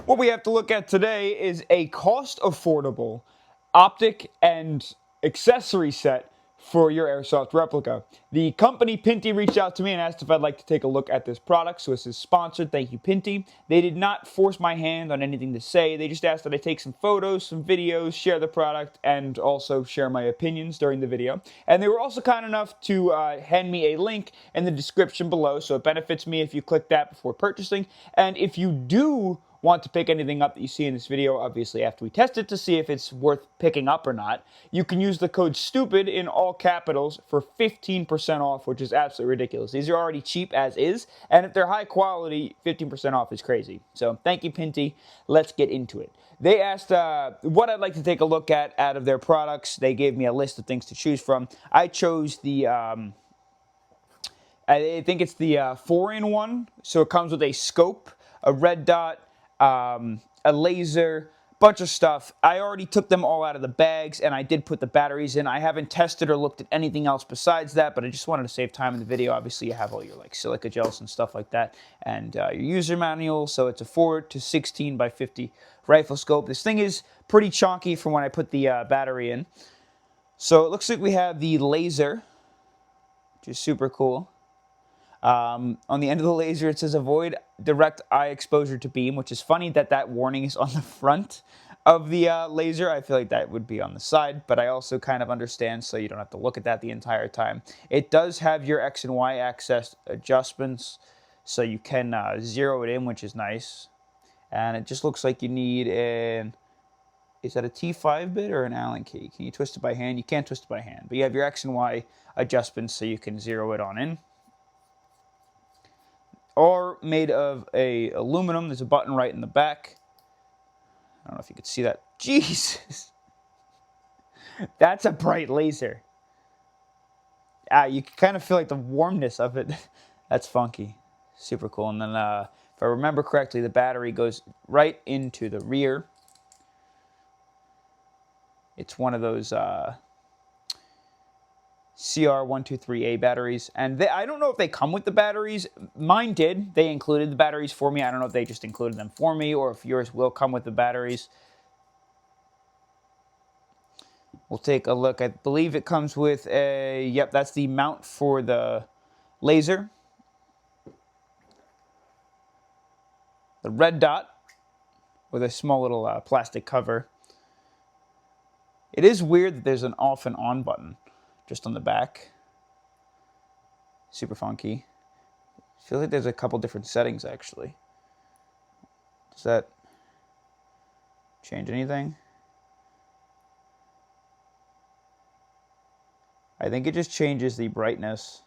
What we have to look at today is a cost-affordable optic and accessory set for your airsoft replica. The company Pinty reached out to me and asked if I'd like to take a look at this product, so this is sponsored. Thank you, Pinty. They did not force my hand on anything to say. They just asked that I take some photos, some videos, share the product, and also share my opinions during the video. And they were also kind enough to hand me a link in the description below, so it benefits me if you click that before purchasing. And if you do want to pick anything up that you see in this video, obviously after we test it to see if it's worth picking up or not, you can use the code STUPID in all capitals for 15% off, which is absolutely ridiculous. These are already cheap as is, and if they're high quality, 15% off is crazy. So thank you, Pinty. Let's get into it. They asked what I'd like to take a look at out of their products. They gave me a list of things to choose from. I chose the I think it's the 4-in-1, so it comes with a scope, a red dot, a laser, bunch of stuff. I already took them all out of the bags, and I did put the batteries in. I haven't tested or looked at anything else besides that, but I just wanted to save time in the video. Obviously, you have all your like silica gels and stuff like that, and your user manual. So it's a 4 to 16 by 50 rifle scope. This thing is pretty chonky from when I put the battery in. So it looks like we have the laser, which is super cool. On the end of the laser, it says avoid direct eye exposure to beam, which is funny that that warning is on the front of the laser. I feel like that would be on the side, but I also kind of understand, so you don't have to look at that the entire time. It does have your X and Y axis adjustments, so you can zero it in, which is nice. And it just looks like you need an, is that a T5 bit or an Allen key? Can you twist it by hand? You can't twist it by hand, but you have your X and Y adjustments, so you can zero it on in. Or made of a aluminum. There's a button right in the back. I don't know if you could see that. Jesus! That's a bright laser. You can kind of feel like the warmness of it. That's funky. Super cool. And then, if I remember correctly, the battery goes right into the rear. It's one of those CR123A batteries, and I don't know if they come with the batteries. Mine did. They included the batteries for me. I don't know if they just included them for me or if yours will come with the batteries. We'll take a look. I believe it comes with a, yep, that's the mount for the laser. The red dot with a small little plastic cover. It is weird that there's an off and on button just on the back. Super funky. Feels like there's a couple different settings actually. Does that change anything? I think it just changes the brightness.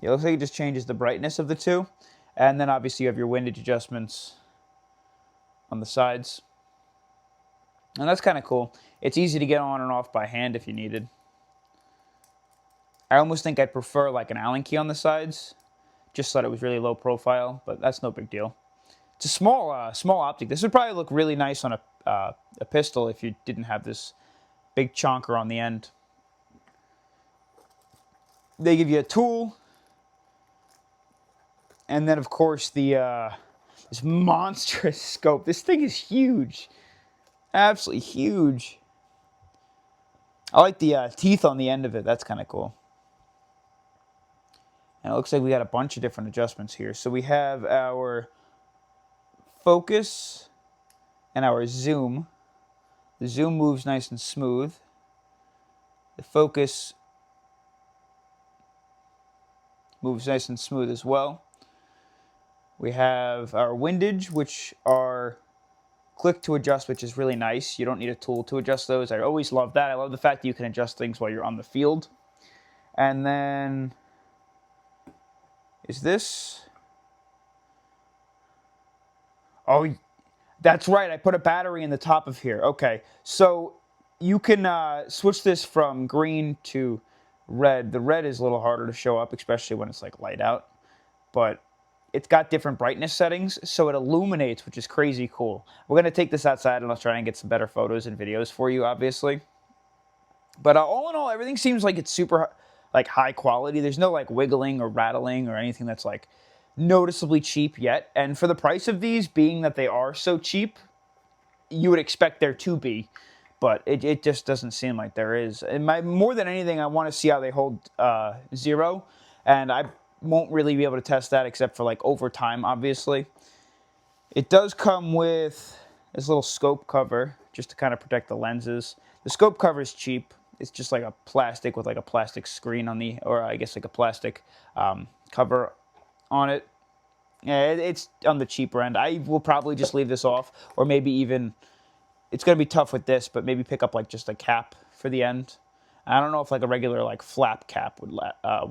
It looks like it just changes the brightness of the two. And then obviously you have your windage adjustments on the sides. And that's kind of cool. It's easy to get on and off by hand if you needed. I almost think I'd prefer like an Allen key on the sides, just so that it was really low profile, but that's no big deal. It's a small optic. This would probably look really nice on a pistol if you didn't have this big chonker on the end. They give you a tool, and then of course the this monstrous scope. This thing is huge, absolutely huge. I like the teeth on the end of it. That's kind of cool. And it looks like we got a bunch of different adjustments here. So we have our focus and our zoom. The zoom moves nice and smooth. The focus moves nice and smooth as well. We have our windage, which are click to adjust, which is really nice. You don't need a tool to adjust those. I always love that. I love the fact that you can adjust things while you're on the field. And then is this? Oh, that's right. I put a battery in the top of here. Okay, so you can switch this from green to red. The red is a little harder to show up, especially when it's like light out. But it's got different brightness settings, so it illuminates, which is crazy cool. We're going to take this outside and I'll try and get some better photos and videos for you, obviously. But all in all, everything seems like it's super like high quality. There's no like wiggling or rattling or anything that's like noticeably cheap yet. And for the price of these, being that they are so cheap, you would expect there to be. But it just doesn't seem like there is. More than anything, I want to see how they hold zero. And I won't really be able to test that except for like over time, obviously. It does come with this little scope cover just to kind of protect the lenses. The scope cover is cheap. It's just like a plastic with like a plastic screen on the, or I guess like a plastic cover on it. Yeah, it's on the cheaper end. I will probably just leave this off, or maybe even, it's going to be tough with this, but maybe pick up like just a cap for the end. I don't know if like a regular like flap cap would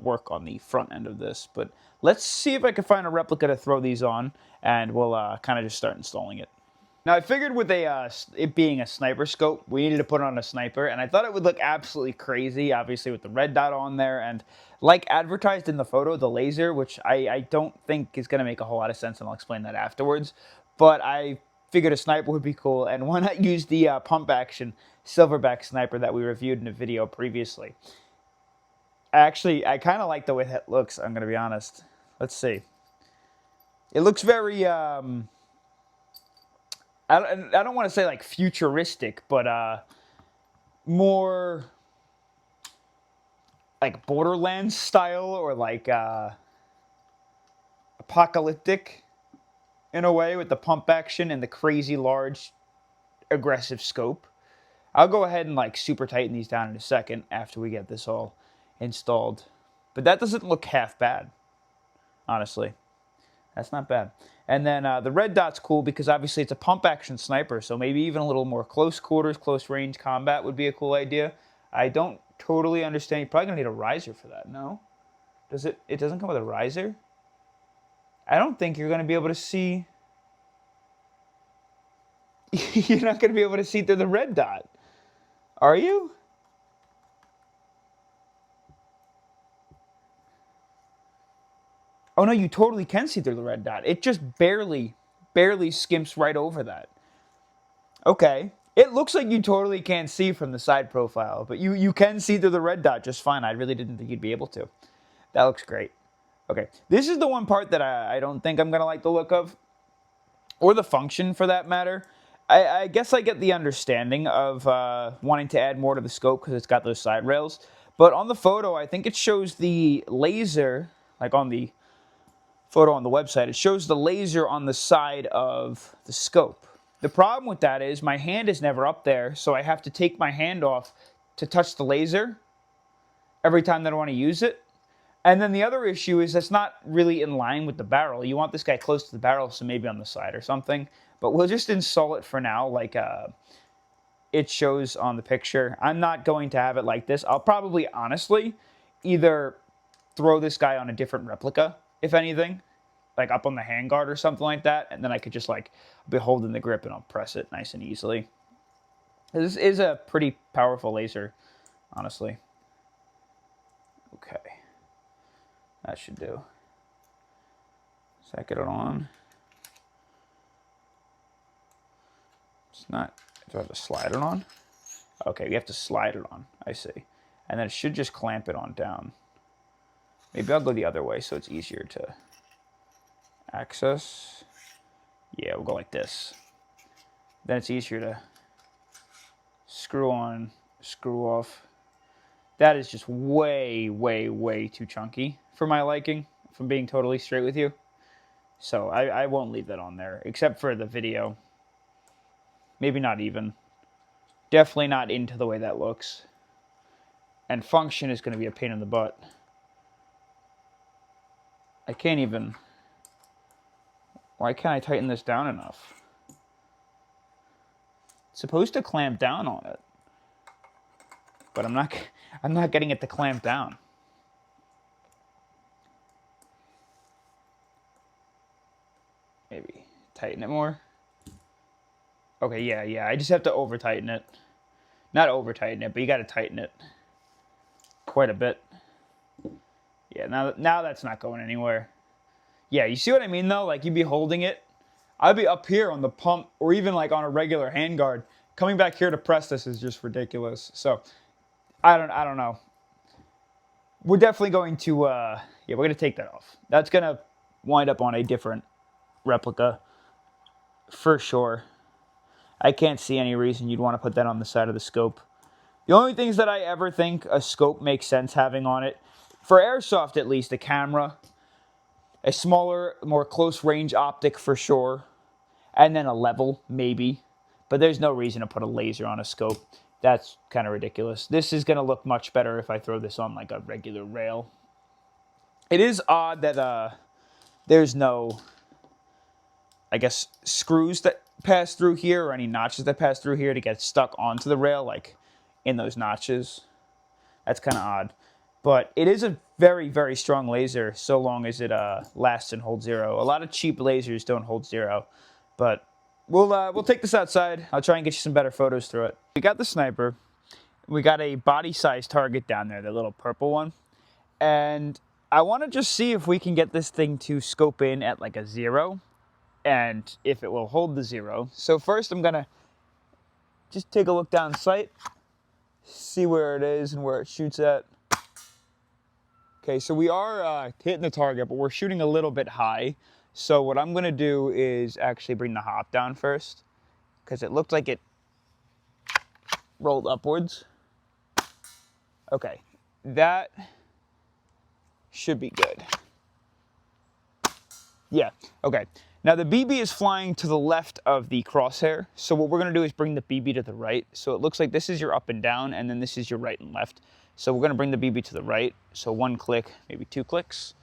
work on the front end of this, but let's see if I can find a replica to throw these on, and we'll kind of just start installing it. Now I figured with it being a sniper scope, we needed to put it on a sniper, and I thought it would look absolutely crazy, obviously with the red dot on there, and like advertised in the photo, the laser, which I don't think is going to make a whole lot of sense, and I'll explain that afterwards, but I figured a sniper would be cool, and why not use the pump action silverback sniper that we reviewed in a video previously. I kind of like the way that looks, I'm going to be honest. Let's see. It looks very, I don't want to say like futuristic, but more like Borderlands style, or like apocalyptic in a way, with the pump action and the crazy large aggressive scope. I'll go ahead and like super tighten these down in a second after we get this all installed. But that doesn't look half bad, honestly. That's not bad. And then the red dot's cool because obviously it's a pump action sniper, so maybe even a little more close quarters, close range combat would be a cool idea. I don't totally understand. You're probably going to need a riser for that, no? Does it? It doesn't come with a riser? I don't think you're going to be able to see. You're not going to be able to see through the red dot. Are you? Oh no, you totally can see through the red dot. It just barely skimps right over that. Okay. It looks like you totally can't see from the side profile, but you can see through the red dot just fine. I really didn't think you'd be able to. That looks great. Okay, this is the one part that I don't think I'm going to like the look of, or the function for that matter. I guess I get the understanding of wanting to add more to the scope because it's got those side rails, but on the photo, I think it shows the laser, like on the photo on the website, it shows the laser on the side of the scope. The problem with that is my hand is never up there, so I have to take my hand off to touch the laser every time that I want to use it. And then the other issue is that's not really in line with the barrel. You want this guy close to the barrel, so maybe on the side or something. But we'll just install it for now, like it shows on the picture. I'm not going to have it like this. I'll probably, honestly, either throw this guy on a different replica, if anything, like up on the handguard or something like that, and then I could just like be holding the grip and I'll press it nice and easily. This is a pretty powerful laser, honestly. Okay. That should do. Set it on. It's not, do I have to slide it on? Okay, we have to slide it on, I see. And then it should just clamp it on down. Maybe I'll go the other way so it's easier to access. Yeah, we'll go like this. Then it's easier to screw on, screw off. That is just way, way, way too chunky for my liking, if I'm being totally straight with you. So I won't leave that on there, except for the video. Maybe not even. Definitely not into the way that looks. And function is going to be a pain in the butt. I can't even... Why can't I tighten this down enough? It's supposed to clamp down on it. But I'm not getting it to clamp down. Maybe tighten it more. Okay, yeah. I just have to over tighten it. Not over tighten it, but you got to tighten it quite a bit. Yeah, now that's not going anywhere. Yeah, you see what I mean though? Like you'd be holding it. I'd be up here on the pump, or even like on a regular handguard. Coming back here to press this is just ridiculous. So I don't know. We're definitely going to, yeah, we're going to take that off. That's going to wind up on a different replica for sure. I can't see any reason you'd want to put that on the side of the scope. The only things that I ever think a scope makes sense having on it, for airsoft at least, a camera, a smaller, more close range optic for sure, and then a level, maybe. But there's no reason to put a laser on a scope. That's kind of ridiculous. This is going to look much better if I throw this on like a regular rail. It is odd that there's no, I guess, screws that pass through here or any notches that pass through here to get stuck onto the rail, like in those notches. That's kind of odd. But it is a very, very strong laser so long as it lasts and holds zero. A lot of cheap lasers don't hold zero. But we'll take this outside. I'll try and get you some better photos through it. We got the sniper. We got a body-sized target down there, the little purple one. And I want to just see if we can get this thing to scope in at like a 0. And if it will hold the 0. So first I'm going to just take a look down sight. See where it is and where it shoots at. Okay, so we are hitting the target, but we're shooting a little bit high. So what I'm going to do is actually bring the hop down first, because it looked like it rolled upwards. Okay, that should be good. Yeah, okay. Now the BB is flying to the left of the crosshair, so what we're going to do is bring the BB to the right. So it looks like this is your up and down, and then this is your right and left. So we're going to bring the BB to the right, so 1 click, maybe 2 clicks.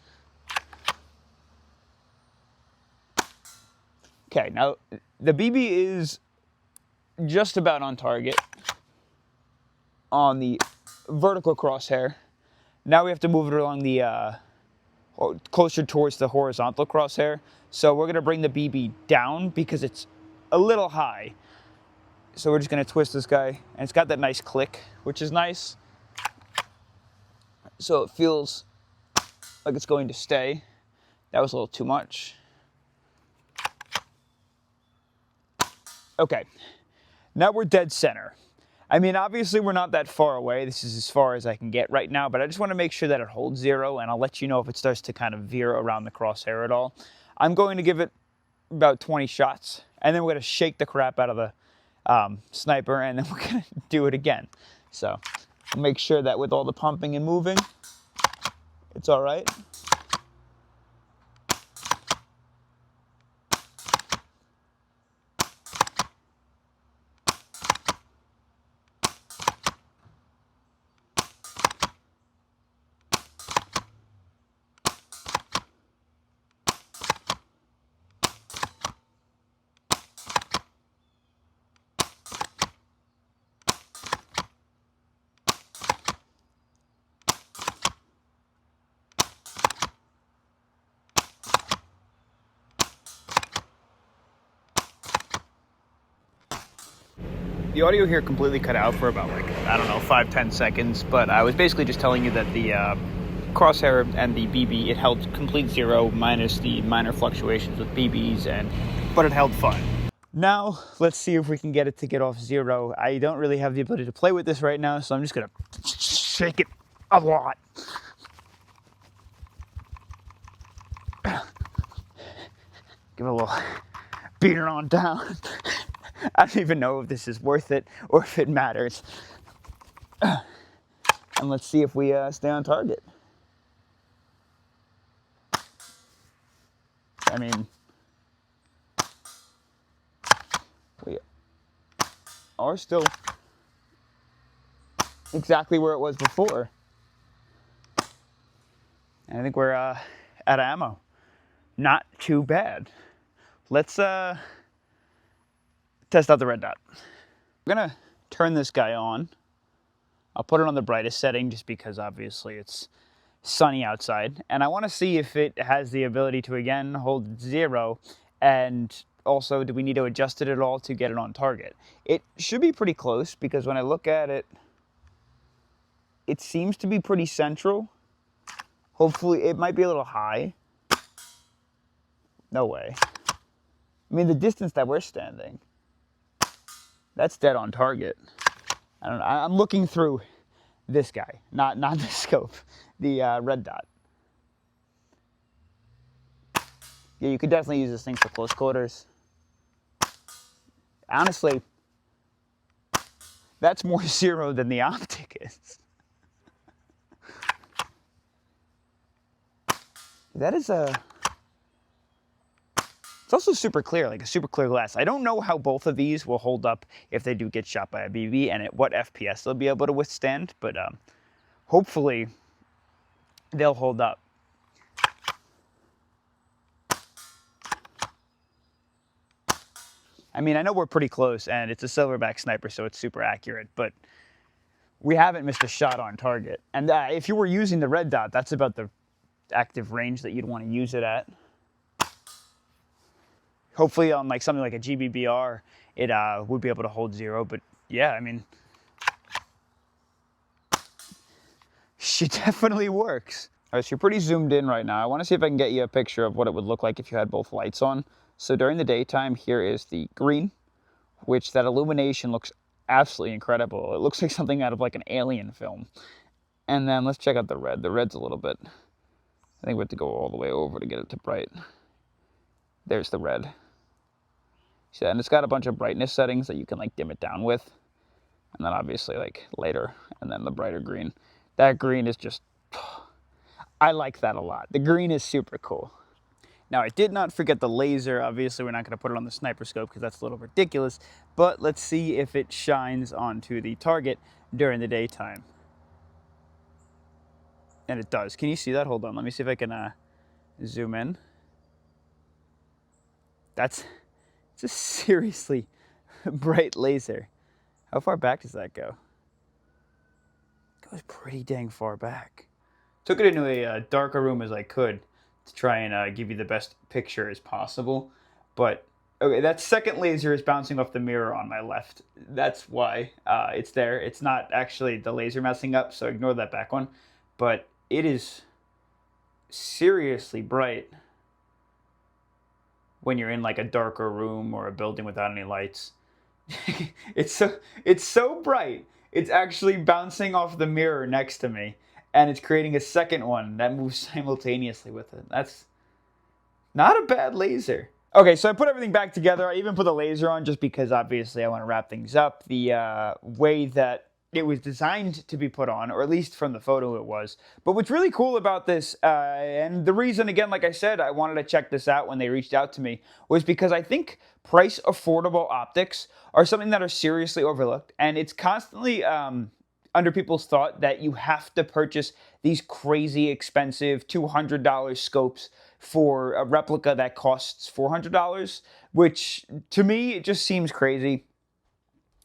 Okay, now the BB is just about on target on the vertical crosshair. Now we have to move it along the closer towards the horizontal crosshair. So we're going to bring the BB down because it's a little high. So we're just going to twist this guy, and it's got that nice click, which is nice. So it feels like it's going to stay. That was a little too much. Okay, now we're dead center. I mean, obviously we're not that far away. This is as far as I can get right now, but I just want to make sure that it holds 0, and I'll let you know if it starts to kind of veer around the crosshair at all. I'm going to give it about 20 shots, and then we're going to shake the crap out of the sniper, and then we're going to do it again. So I'll make sure that with all the pumping and moving, it's all right. The audio here completely cut out for about, like, I don't know, 5-10 seconds, but I was basically just telling you that the crosshair and the BB, it held complete 0 minus the minor fluctuations with BBs, but it held fine. Now, let's see if we can get it to get off 0. I don't really have the ability to play with this right now, so I'm just going to shake it a lot. Give it a little beater on down. I don't even know if this is worth it or if it matters. And let's see if we stay on target. I mean, we are still exactly where it was before. And I think we're out of ammo. Not too bad. Let's test out the red dot. I'm gonna turn this guy on. I'll put it on the brightest setting just because obviously it's sunny outside. And I wanna see if it has the ability to, again, hold 0. And also, do we need to adjust it at all to get it on target? It should be pretty close because when I look at it, it seems to be pretty central. Hopefully, it might be a little high. No way. I mean, the distance that we're standing, that's dead on target. I don't know. I'm looking through this guy, not the scope, the red dot. Yeah, you could definitely use this thing for close quarters. Honestly, that's more zero than the optic is. That is a... It's also super clear, like a super clear glass. I don't know how both of these will hold up if they do get shot by a BB and at what FPS they'll be able to withstand, but hopefully they'll hold up. I mean, I know we're pretty close, and it's a silverback sniper, so it's super accurate, but we haven't missed a shot on target. And if you were using the red dot, that's about the active range that you'd want to use it at. Hopefully on like something like a GBBR, it would be able to hold zero, but yeah, I mean, she definitely works. All right, so you're pretty zoomed in right now. I want to see if I can get you a picture of what it would look like if you had both lights on. So during the daytime, here is the green, which that illumination looks absolutely incredible. It looks like something out of like an alien film. And then let's check out the red. The red's a little bit, I think we have to go all the way over to get it to bright. There's the red. See, and it's got a bunch of brightness settings that you can like dim it down with. And then obviously like later, and then the brighter green. That green is just, I like that a lot. The green is super cool. Now, I did not forget the laser. Obviously, we're not going to put it on the sniper scope because that's a little ridiculous. But let's see if it shines onto the target during the daytime. And it does. Can you see that? Hold on. Let me see if I can zoom in. It's a seriously bright laser. How far back does that go? It goes pretty dang far back. Took it into a darker room as I could to try and give you the best picture as possible. But, okay, that second laser is bouncing off the mirror on my left. That's why it's there. It's not actually the laser messing up, so ignore that back one. But it is seriously bright when you're in like a darker room or a building without any lights. It's so bright. It's actually bouncing off the mirror next to me. And it's creating a second one that moves simultaneously with it. That's not a bad laser. Okay, so I put everything back together. I even put the laser on just because obviously I want to wrap things up the way that it was designed to be put on, or at least from the photo it was. But what's really cool about this, and the reason, again, like I said, I wanted to check this out when they reached out to me, was because I think price affordable optics are something that are seriously overlooked, and it's constantly under people's thought that you have to purchase these crazy expensive $200 scopes for a replica that costs $400, which to me, it just seems crazy.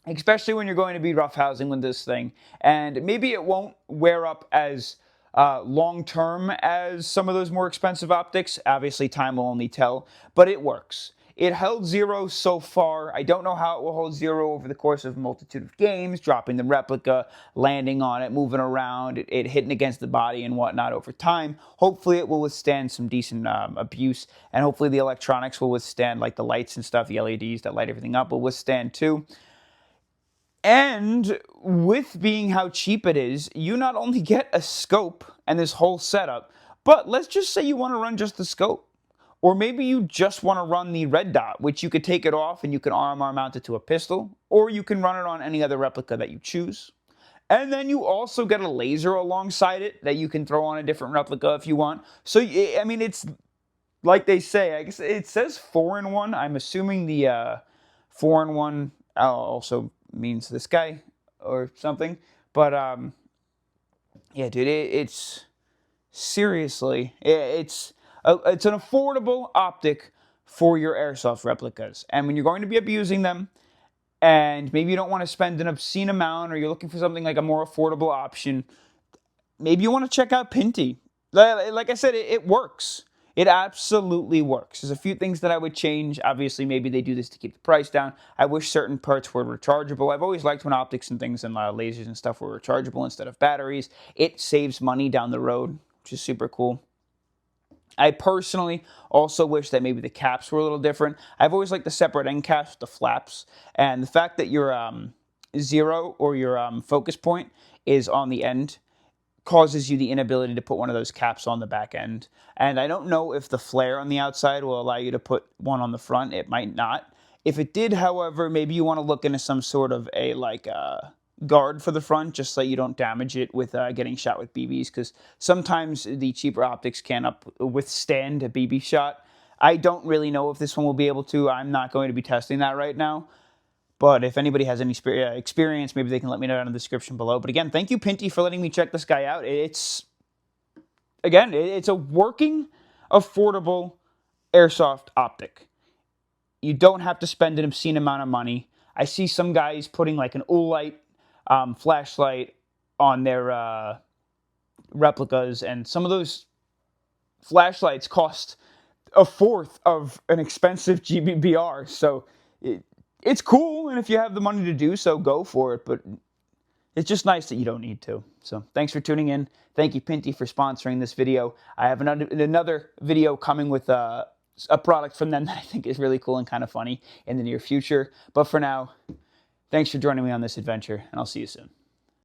Especially when you're going to be roughhousing with this thing. And maybe it won't wear up as long-term as some of those more expensive optics. Obviously, time will only tell, but it works. It held zero so far. I don't know how it will hold zero over the course of a multitude of games, dropping the replica, landing on it, moving around, it hitting against the body and whatnot over time. Hopefully it will withstand some decent abuse, and hopefully the electronics will withstand, like the lights and stuff, the LEDs that light everything up will withstand too. And with being how cheap it is, you not only get a scope and this whole setup, but let's just say you want to run just the scope. Or maybe you just want to run the red dot, which you could take it off and you can RMR mount it to a pistol, or you can run it on any other replica that you choose. And then you also get a laser alongside it that you can throw on a different replica if you want. So, I mean, it's like they say, I guess it says 4-in-1. I'm assuming the 4-in-1 also means this guy or something. But yeah, dude, it's seriously, it's an affordable optic for your airsoft replicas. And when you're going to be abusing them, and maybe you don't want to spend an obscene amount, or you're looking for something like a more affordable option, maybe you want to check out Pinty. Like I said, it works. It absolutely works. There's a few things that I would change. Obviously, maybe they do this to keep the price down. I wish certain parts were rechargeable. I've always liked when optics and things and lasers and stuff were rechargeable instead of batteries. It saves money down the road, which is super cool. I personally also wish that maybe the caps were a little different. I've always liked the separate end caps with the flaps. And the fact that your zero or your focus point is on the end causes you the inability to put one of those caps on the back end. And I don't know if the flare on the outside will allow you to put one on the front. It might not. If it did, however, maybe you want to look into some sort of a guard for the front, just so you don't damage it with getting shot with BBs, because sometimes the cheaper optics can't withstand a BB shot. I don't really know if this one will be able to. I'm not going to be testing that right now. But if anybody has any experience, maybe they can let me know down in the description below. But again, thank you, Pinty, for letting me check this guy out. It's a working, affordable airsoft optic. You don't have to spend an obscene amount of money. I see some guys putting like an Oolite flashlight on their replicas, and some of those flashlights cost a fourth of an expensive GBBR. So it's cool, and if you have the money to do so, go for it, but it's just nice that you don't need to. So thanks for tuning in. Thank you, Pinty, for sponsoring this video. I have another video coming with a product from them that I think is really cool and kind of funny in the near future. But for now, thanks for joining me on this adventure, and I'll see you soon.